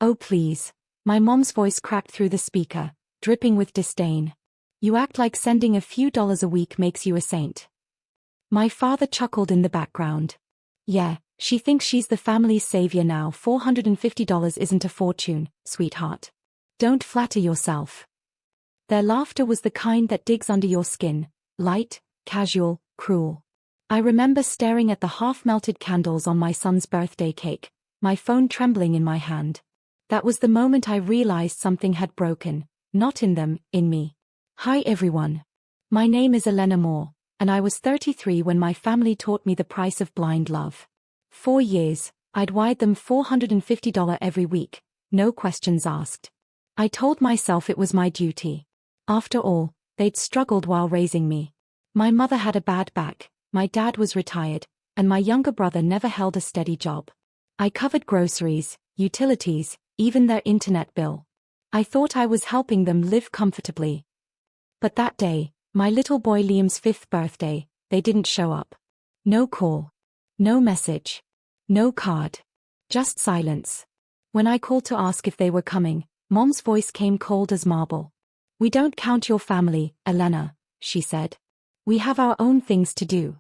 Oh please. My mom's voice cracked through the speaker, dripping with disdain. You act like sending a few dollars a week makes you a saint. My father chuckled in the background. Yeah, she thinks she's the family's savior now. $450 isn't a fortune, sweetheart. Don't flatter yourself. Their laughter was the kind that digs under your skin, light, casual, cruel. I remember staring at the half-melted candles on my son's birthday cake, my phone trembling in my hand. That was the moment I realized something had broken, not in them, in me. Hi everyone. My name is Elena Moore, and I was 33 when my family taught me the price of blind love. 4 years, I'd wired them $450 every week, no questions asked. I told myself it was my duty. After all, they'd struggled while raising me. My mother had a bad back, my dad was retired, and my younger brother never held a steady job. I covered groceries, utilities, even their internet bill. I thought I was helping them live comfortably. But that day, my little boy Liam's 5th birthday, they didn't show up. No call. No message. No card. Just silence. When I called to ask if they were coming, Mom's voice came cold as marble. We don't count your family, Elena, she said. We have our own things to do.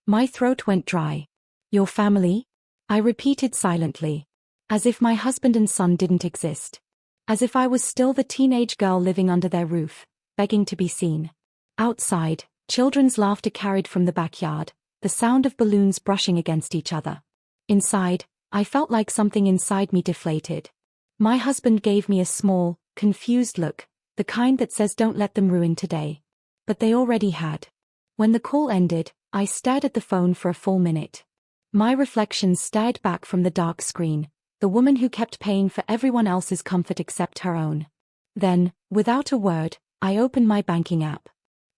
My throat went dry. Your family? I repeated silently. As if my husband and son didn't exist. As if I was still the teenage girl living under their roof, begging to be seen. Outside, children's laughter carried from the backyard, the sound of balloons brushing against each other. Inside, I felt like something inside me deflated. My husband gave me a small, confused look, the kind that says don't let them ruin today. But they already had. When the call ended, I stared at the phone for a full minute. My reflection stared back from the dark screen, the woman who kept paying for everyone else's comfort except her own. Then, without a word, I opened my banking app.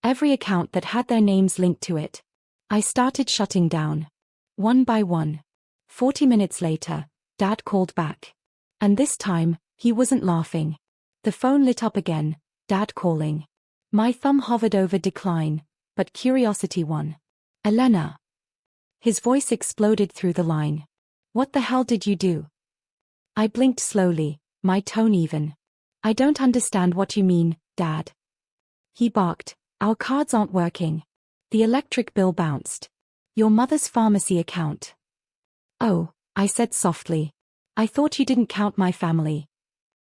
Every account that had their names linked to it. I started shutting down. One by one. 40 minutes later, Dad called back. And this time, he wasn't laughing. The phone lit up again, Dad calling. My thumb hovered over decline, but curiosity won. Elena. His voice exploded through the line. What the hell did you do? I blinked slowly, my tone even. I don't understand what you mean, Dad. He barked, our cards aren't working. The electric bill bounced. Your mother's pharmacy account. Oh, I said softly. I thought you didn't count my family.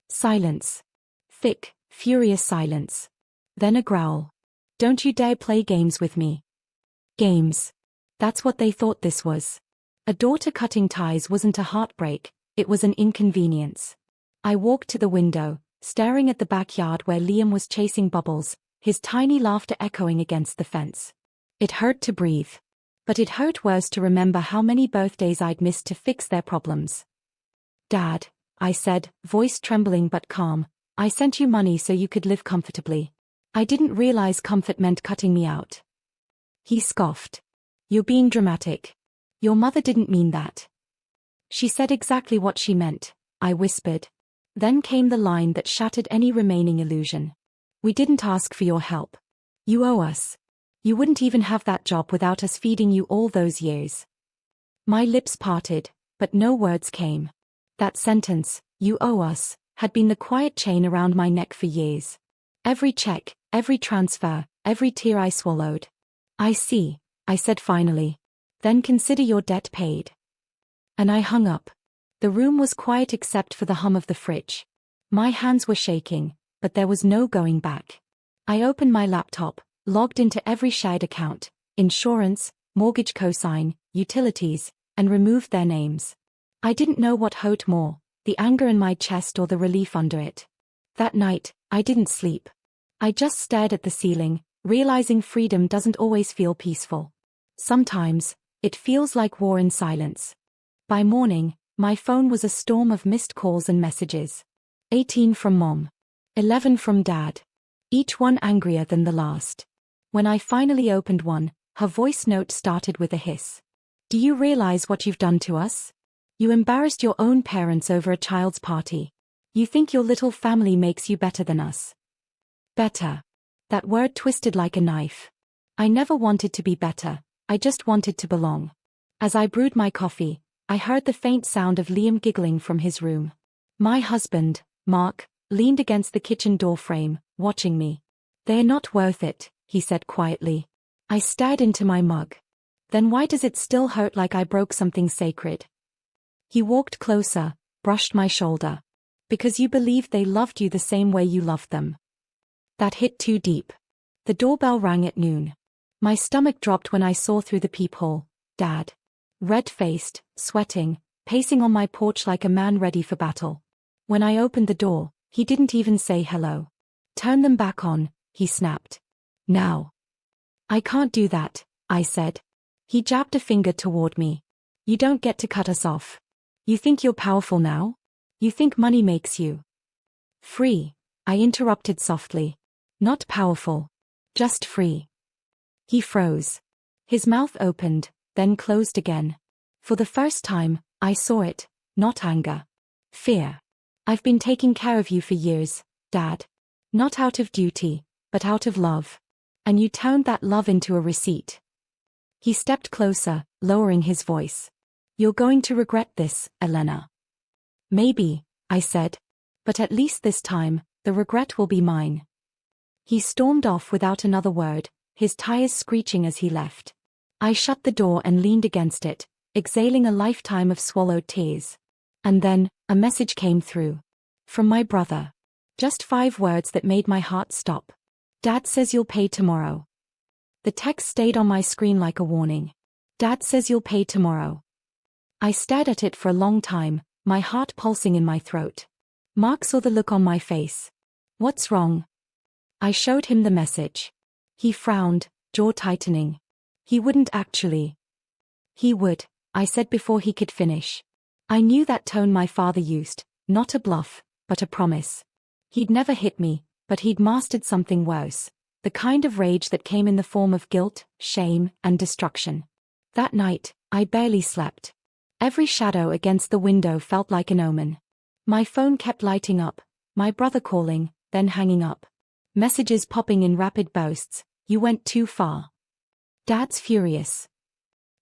Silence. Thick, furious silence. Then a growl. Don't you dare play games with me. Games. That's what they thought this was. A daughter cutting ties wasn't a heartbreak, it was an inconvenience. I walked to the window, staring at the backyard where Liam was chasing bubbles, his tiny laughter echoing against the fence. It hurt to breathe. But it hurt worse to remember how many birthdays I'd missed to fix their problems. Dad, I said, voice trembling but calm, I sent you money so you could live comfortably. I didn't realize comfort meant cutting me out. He scoffed. You're being dramatic. Your mother didn't mean that. She said exactly what she meant, I whispered. Then came the line that shattered any remaining illusion. We didn't ask for your help. You owe us. You wouldn't even have that job without us feeding you all those years. My lips parted, but no words came. That sentence, you owe us, had been the quiet chain around my neck for years. Every check, every transfer, every tear I swallowed. I see, I said finally. Then consider your debt paid. And I hung up. The room was quiet except for the hum of the fridge. My hands were shaking, but there was no going back. I opened my laptop, logged into every shared account, insurance, mortgage cosign, utilities, and removed their names. I didn't know what hurt more, the anger in my chest or the relief under it. That night, I didn't sleep. I just stared at the ceiling, realizing freedom doesn't always feel peaceful. Sometimes, it feels like war in silence. By morning, my phone was a storm of missed calls and messages. 18 from Mom. 11 from Dad. Each one angrier than the last. When I finally opened one, her voice note started with a hiss. Do you realize what you've done to us? You embarrassed your own parents over a child's party. You think your little family makes you better than us. Better. That word twisted like a knife. I never wanted to be better, I just wanted to belong. As I brewed my coffee, I heard the faint sound of Liam giggling from his room. My husband, Mark, leaned against the kitchen door frame, watching me. "They're not worth it," he said quietly. I stared into my mug. "Then why does it still hurt like I broke something sacred?" He walked closer, brushed my shoulder. "Because you believed they loved you the same way you loved them." That hit too deep. The doorbell rang at noon. My stomach dropped when I saw through the peephole. Dad. Red-faced, sweating, pacing on my porch like a man ready for battle. When I opened the door, he didn't even say hello. "Turn them back on," he snapped. "Now." "I can't do that," I said. He jabbed a finger toward me. "You don't get to cut us off. You think you're powerful now? You think money makes you free?" I interrupted softly. "Not powerful. Just free." He froze. His mouth opened, then closed again. For the first time, I saw it, not anger. Fear. "I've been taking care of you for years, Dad. Not out of duty, but out of love. And you turned that love into a receipt." He stepped closer, lowering his voice. "You're going to regret this, Elena." "Maybe," I said. "But at least this time, the regret will be mine." He stormed off without another word, his tires screeching as he left. I shut the door and leaned against it, exhaling a lifetime of swallowed tears. And then, a message came through. From my brother. Just 5 words that made my heart stop. "Dad says you'll pay tomorrow." The text stayed on my screen like a warning. "Dad says you'll pay tomorrow." I stared at it for a long time, my heart pulsing in my throat. Mark saw the look on my face. "What's wrong?" I showed him the message. He frowned, jaw tightening. "He wouldn't actually." "He would," I said before he could finish. I knew that tone my father used, not a bluff, but a promise. He'd never hit me, but he'd mastered something worse. The kind of rage that came in the form of guilt, shame, and destruction. That night, I barely slept. Every shadow against the window felt like an omen. My phone kept lighting up, my brother calling, then hanging up. Messages popping in rapid bursts. "You went too far. Dad's furious.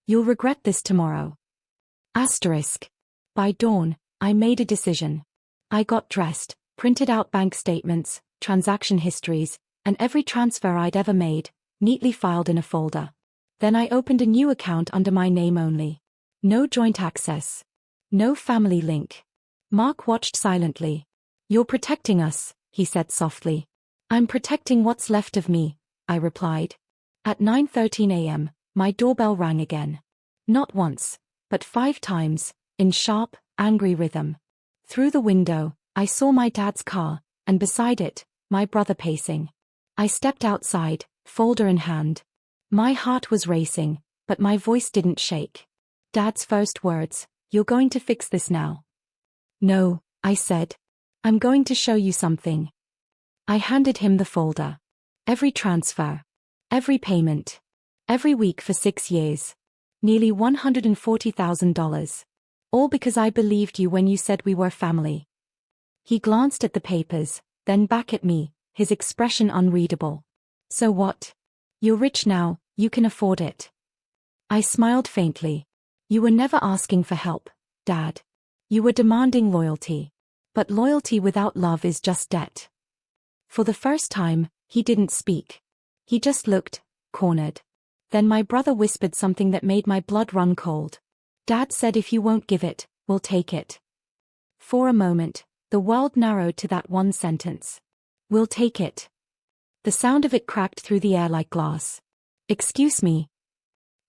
You'll regret this tomorrow." Asterisk. By dawn, I made a decision. I got dressed, printed out bank statements, transaction histories, and every transfer I'd ever made, neatly filed in a folder. Then I opened a new account under my name only. No joint access. No family link. Mark watched silently. "You're protecting us," he said softly. "I'm protecting what's left of me," I replied. At 9:13 a.m., my doorbell rang again. Not once, but 5 times, in sharp, angry rhythm. Through the window, I saw my dad's car, and beside it, my brother pacing. I stepped outside, folder in hand. My heart was racing, but my voice didn't shake. Dad's first words, "You're going to fix this now." "No," I said. "I'm going to show you something." I handed him the folder. Every transfer. Every payment. Every week for 6 years. Nearly $140,000. All because I believed you when you said we were family. He glanced at the papers, then back at me, his expression unreadable. "So what? You're rich now, you can afford it." I smiled faintly. "You were never asking for help, Dad. You were demanding loyalty. But loyalty without love is just debt." For the first time, he didn't speak. He just looked, cornered. Then my brother whispered something that made my blood run cold. "Dad said if you won't give it, we'll take it." For a moment, the world narrowed to that one sentence. "We'll take it." The sound of it cracked through the air like glass. "Excuse me,"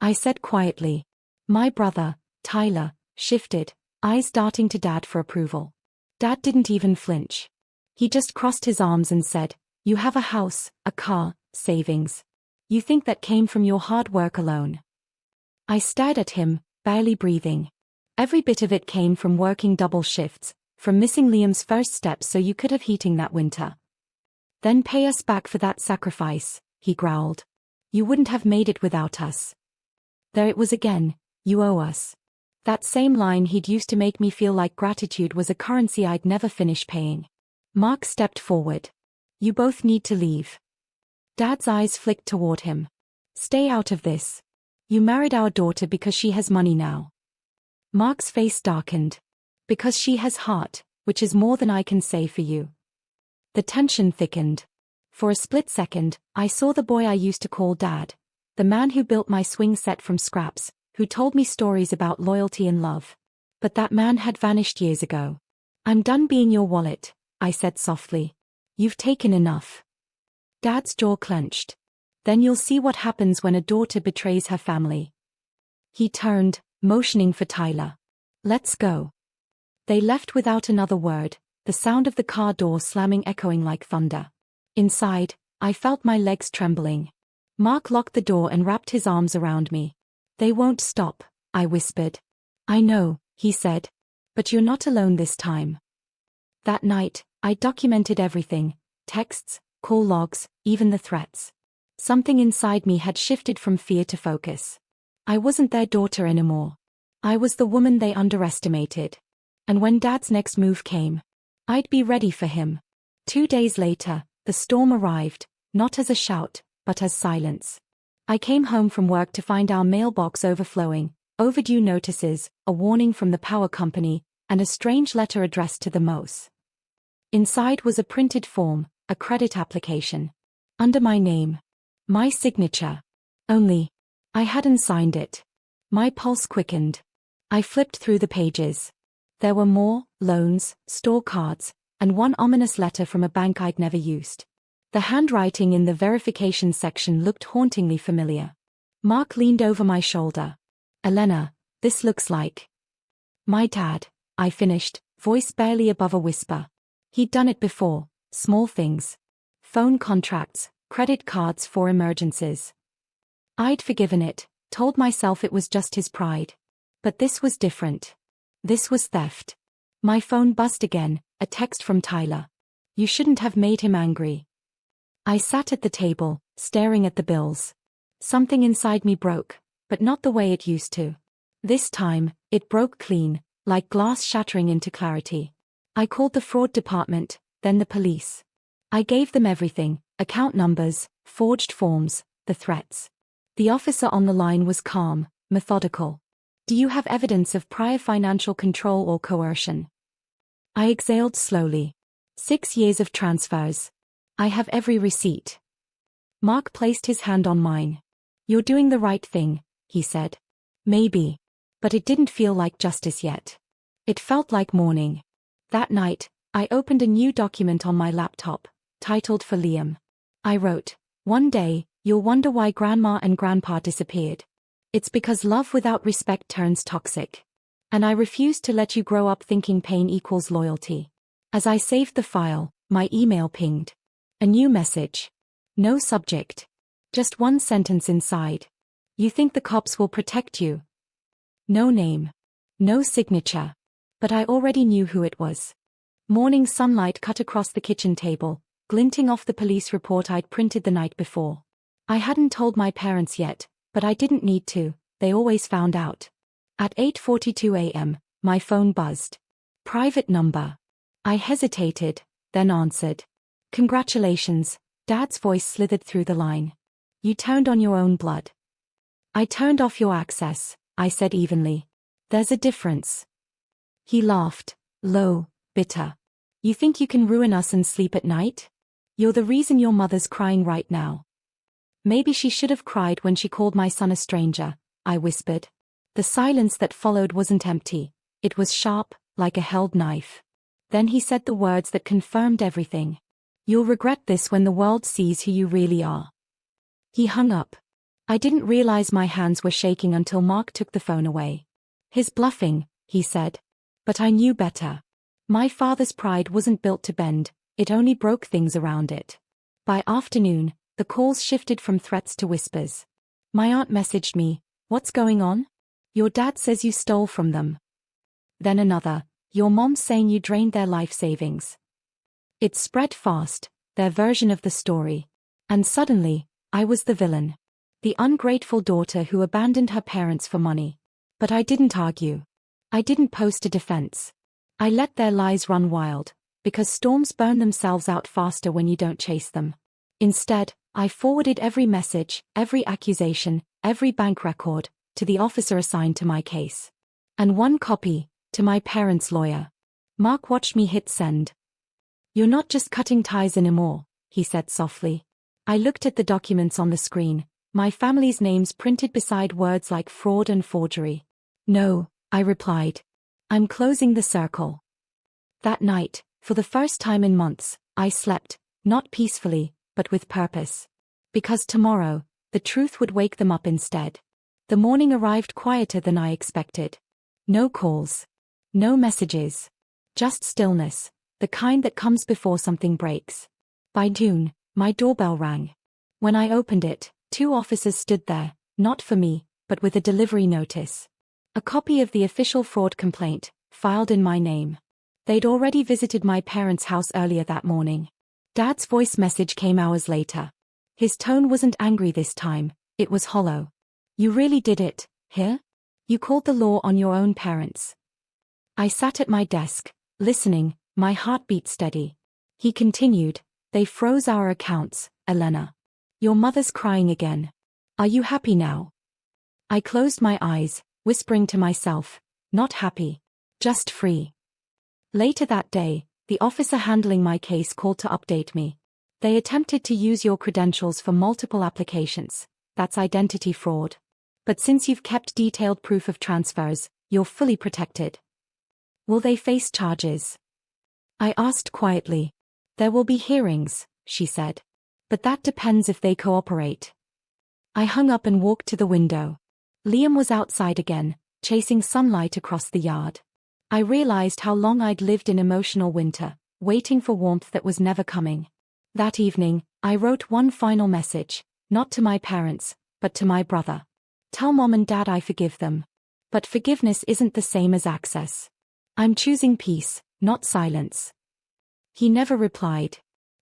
I said quietly. My brother, Tyler, shifted, eyes darting to Dad for approval. Dad didn't even flinch. He just crossed his arms and said, "You have a house, a car, savings. You think that came from your hard work alone." I stared at him, barely breathing. Every bit of it came from working double shifts, from missing Liam's first steps so you could have heating that winter. "Then pay us back for that sacrifice," he growled. "You wouldn't have made it without us." There it was again, "You owe us." That same line he'd used to make me feel like gratitude was a currency I'd never finish paying. Mark stepped forward. "You both need to leave." Dad's eyes flicked toward him. "Stay out of this. You married our daughter because she has money now." Mark's face darkened. "Because she has heart," which is more than I can say for you. The tension thickened. For a split second, I saw the boy I used to call Dad, the man who built my swing set from scraps, who told me stories about loyalty and love. But that man had vanished years ago. I'm done being your wallet, I said softly. You've taken enough. Dad's jaw clenched. Then you'll see what happens when a daughter betrays her family. He turned, motioning for Tyler. Let's go. They left without another word, the sound of the car door slamming echoing like thunder. Inside, I felt my legs trembling. Mark locked the door and wrapped his arms around me. They won't stop, I whispered. I know, he said. But you're not alone this time. That night, I documented everything, texts, call logs, even the threats. Something inside me had shifted from fear to focus. I wasn't their daughter anymore. I was the woman they underestimated. And when Dad's next move came, I'd be ready for him. 2 days later, the storm arrived, not as a shout, but as silence. I came home from work to find our mailbox overflowing, overdue notices, a warning from the power company, and a strange letter addressed to the Mose. Inside was a printed form, a credit application. Under my name. My signature. Only, I hadn't signed it. My pulse quickened. I flipped through the pages. There were more, loans, store cards, and one ominous letter from a bank I'd never used. The handwriting in the verification section looked hauntingly familiar. Mark leaned over my shoulder. Elena, this looks like my dad, I finished, voice barely above a whisper. He'd done it before, small things. Phone contracts, credit cards for emergencies. I'd forgiven it, told myself it was just his pride. But this was different. This was theft. My phone buzzed again, a text from Tyler. You shouldn't have made him angry. I sat at the table, staring at the bills. Something inside me broke, but not the way it used to. This time, it broke clean, like glass shattering into clarity. I called the fraud department, then the police. I gave them everything, account numbers, forged forms, the threats. The officer on the line was calm, methodical. Do you have evidence of prior financial control or coercion? I exhaled slowly. 6 years of transfers. I have every receipt. Mark placed his hand on mine. You're doing the right thing, he said. Maybe. But it didn't feel like justice yet. It felt like mourning. That night, I opened a new document on my laptop, titled For Liam. I wrote, one day, you'll wonder why Grandma and Grandpa disappeared. It's because love without respect turns toxic. And I refuse to let you grow up thinking pain equals loyalty. As I saved the file, my email pinged. A new message. No subject. Just one sentence inside. You think the cops will protect you? No name. No signature. But I already knew who it was. Morning sunlight cut across the kitchen table, glinting off the police report I'd printed the night before. I hadn't told my parents yet, but I didn't need to, they always found out. At 8:42 a.m., my phone buzzed. Private number. I hesitated, then answered. Congratulations, Dad's voice slithered through the line. You turned on your own blood. I turned off your access, I said evenly. There's a difference. He laughed, low, bitter. You think you can ruin us and sleep at night? You're the reason your mother's crying right now. Maybe she should have cried when she called my son a stranger, I whispered. The silence that followed wasn't empty. It was sharp, like a held knife. Then he said the words that confirmed everything. You'll regret this when the world sees who you really are. He hung up. I didn't realize my hands were shaking until Mark took the phone away. His bluffing, he said. But I knew better. My father's pride wasn't built to bend, it only broke things around it. By afternoon, the calls shifted from threats to whispers. My aunt messaged me, what's going on? Your dad says you stole from them. Then another, your mom's saying you drained their life savings. It spread fast, their version of the story. And suddenly, I was the villain. The ungrateful daughter who abandoned her parents for money. But I didn't argue. I didn't post a defense. I let their lies run wild, because storms burn themselves out faster when you don't chase them. Instead, I forwarded every message, every accusation, every bank record, to the officer assigned to my case. And one copy, to my parents' lawyer. Mark watched me hit send. You're not just cutting ties anymore, he said softly. I looked at the documents on the screen, my family's names printed beside words like fraud and forgery. No, I replied. I'm closing the circle. That night, for the first time in months, I slept, not peacefully, but with purpose. Because tomorrow, the truth would wake them up instead. The morning arrived quieter than I expected. No calls. No messages. Just stillness, the kind that comes before something breaks. By June, my doorbell rang. When I opened it, 2 officers stood there, not for me, but with a delivery notice. A copy of the official fraud complaint, filed in my name. They'd already visited my parents' house earlier that morning. Dad's voice message came hours later. His tone wasn't angry this time, it was hollow. You really did it, here? You called the law on your own parents. I sat at my desk, listening, my heartbeat steady. He continued, they froze our accounts, Elena. Your mother's crying again. Are you happy now? I closed my eyes, whispering to myself, not happy, just free. Later that day, the officer handling my case called to update me. They attempted to use your credentials for multiple applications. That's identity fraud. But since you've kept detailed proof of transfers, you're fully protected. Will they face charges? I asked quietly. There will be hearings, she said. But that depends if they cooperate. I hung up and walked to the window. Liam was outside again, chasing sunlight across the yard. I realized how long I'd lived in emotional winter, waiting for warmth that was never coming. That evening, I wrote one final message, not to my parents, but to my brother. Tell Mom and Dad I forgive them. But forgiveness isn't the same as access. I'm choosing peace, not silence. He never replied.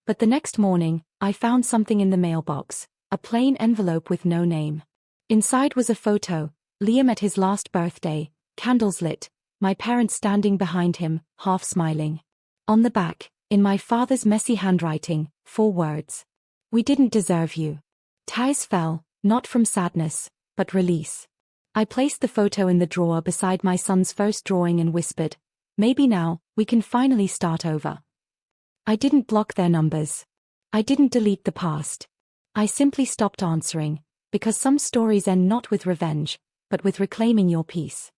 But the next morning, I found something in the mailbox, a plain envelope with no name. Inside was a photo, Liam at his last birthday, candles lit, my parents standing behind him, half smiling. On the back, in my father's messy handwriting, 4 words. We didn't deserve you. Ties fell, not from sadness, but release. I placed the photo in the drawer beside my son's first drawing and whispered, maybe now, we can finally start over. I didn't block their numbers. I didn't delete the past. I simply stopped answering, because some stories end not with revenge, but with reclaiming your peace.